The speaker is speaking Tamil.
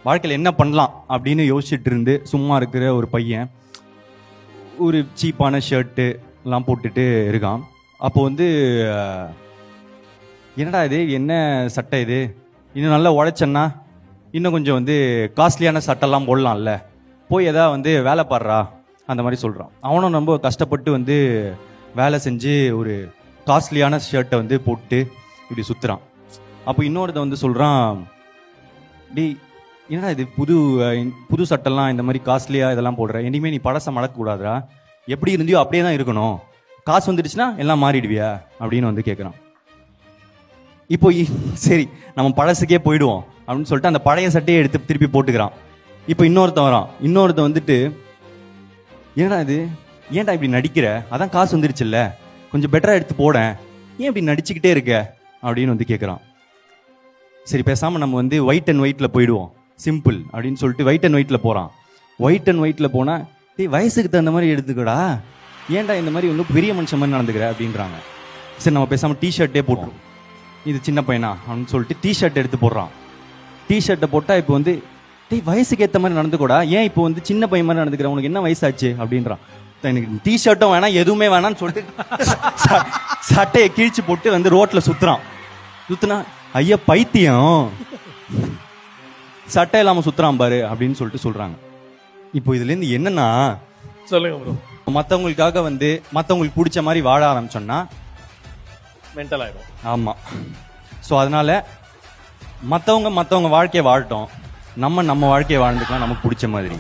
வாழ்க்கையில் என்ன பண்ணலாம் அப்படின்னு யோசிச்சுட்டு இருந்து சும்மா இருக்கிற ஒரு பையன் ஒரு சீப்பான ஷர்ட்டு எல்லாம் போட்டுட்டு இருக்கான். அப்போ வந்து என்னடா இது, என்ன சட்டை இது, இன்னும் நல்லா உழைச்சேன்னா இன்னும் கொஞ்சம் வந்து காஸ்ட்லியான சட்டைலாம் போடலாம்ல, போய் எதாவது வந்து வேலை பாடுறா அந்த மாதிரி சொல்கிறான். அவனும் ரொம்ப கஷ்டப்பட்டு வந்து வேலை செஞ்சு ஒரு காஸ்ட்லியான ஷர்ட்டை வந்து போட்டு இப்படி சுற்றுறான். அப்போ இன்னொருத்த வந்து சொல்கிறான், டேய் என்னடா இது புது சட்டெல்லாம் இந்த மாதிரி காஸ்ட்லியாக இதெல்லாம் போடுற, இனிமேல் நீ பழசை மறக்கக்கூடாதுரா, எப்படி இருந்தியோ அப்படியே தான் இருக்கணும், காசு வந்துடுச்சுன்னா எல்லாம் மாறிடுவியா அப்படின்னு வந்து கேட்குறான். இப்போ சரி நம்ம பழசுக்கே போயிடுவோம் அப்படின்னு சொல்லிட்டு அந்த பழைய சட்டையை எடுத்து திருப்பி போட்டுக்கிறான். இப்போ இன்னொருத்த வந்துட்டு, ஏன்னா இது ஏன்டா இப்படி நடிக்கிற, அதான் காசு வந்துருச்சுல்ல, கொஞ்சம் பெட்டராக எடுத்து போடேன், ஏன் இப்படி நடிச்சுக்கிட்டே இருக்க அப்படின்னு வந்து கேட்குறான். சரி பேசாமல் நம்ம வந்து ஒயிட் அண்ட் ஒயிட்டில் போயிடுவோம், சிம்பிள் அப்படின்னு சொல்லிட்டு ஒயிட் அண்ட் ஒயிட்டில் போகிறான். ஒயிட் அண்ட் ஒயிட்டில் போனால், டேய் வயசுக்கு தகுந்த மாதிரி எடுத்துக்கடா, ஏன்டா இந்த மாதிரி வந்து பெரிய மனுஷன் மாதிரி நடந்துக்கிற அப்படின்றாங்க. சரி நம்ம பேசாமல் டிஷர்ட்டே போட்டுரும், இது சின்ன பையனா அப்படின்னு சொல்லிட்டு டிஷர்ட் எடுத்து போடுறான். டிஷர்ட்டை போட்டால் இப்போ வந்து, டேய் வயசுக்கு ஏற்ற மாதிரி நடந்துக்கூடா, ஏன் இப்போ வந்து சின்ன பையன் மாதிரி நடந்துக்கிற, உனக்கு என்ன வயசாச்சு அப்படின்றான். எனக்கு டிஷர்ட்டும் வேணாம் எதுவுமே வேணாம்னு சொல்லிட்டு சட்டையை கிழிச்சு போட்டு வந்து ரோட்ல சுத்துனா, ஐயா பைத்தியம், சட்டை இல்லாம சுத்துறான் பாரு அப்படின்னு சொல்லிட்டு சொல்றாங்க. இப்போ இதுல இருந்து என்னன்னா, சொல்லுங்க ப்ரோ, மத்தவங்களுக்காக வந்து மத்தவங்களுக்கு பிடிச்ச மாதிரி வாழ ஆரம்பிச்சோம்னா மென்டல் ஆயிடும். ஆமா. ஸோ அதனால மத்தவங்க வாழ்க்கையை வாழட்டும், நம்ம வாழ்க்கையை வாழ்ந்துக்கலாம் நமக்கு பிடிச்ச மாதிரி.